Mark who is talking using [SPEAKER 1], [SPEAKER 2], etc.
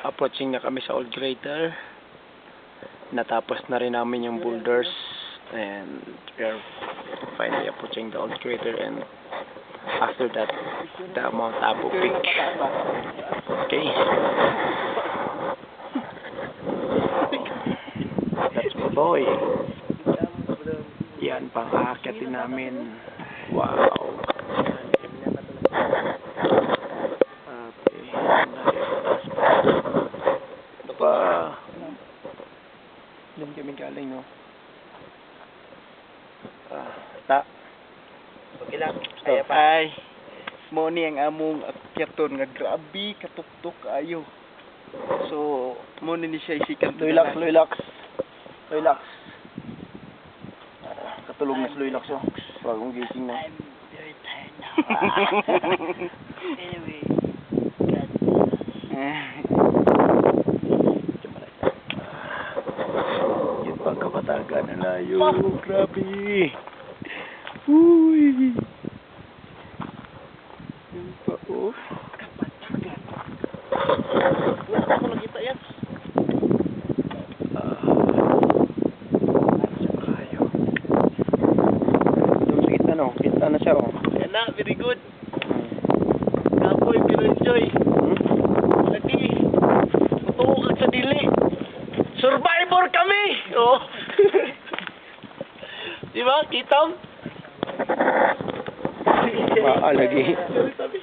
[SPEAKER 1] Approaching na kami sa Old Crater. Natapos na rin namin yung boulders and we are finally approaching the Old Crater, and after that the Mount Apo Peak. Okay, that's my boy. Yan pang aakyatin namin. Wow. Doon kami galing, no?
[SPEAKER 2] Okay lang. Ay, mo ni ang among akyaton nga grabe katuktok ayo. So, mo ni siya isikan.
[SPEAKER 1] Relax. Katulog na sa relax, oh. Bagong gising na.
[SPEAKER 3] I'm very tired now. Anyway,
[SPEAKER 1] Yun pa kabatagan na layo. Grabe. Uy. Yun pa, oh.
[SPEAKER 2] Wala ko nakita yan.
[SPEAKER 1] Doon sa gitna, no? Kita na siya, oh.
[SPEAKER 2] Yan na, very good. Kapoy, pero enjoy. Lagi, tutukag sa dili. Survivor kami! Oh. Di ba? Kitam?
[SPEAKER 1] Lagi.
[SPEAKER 2] Sabi.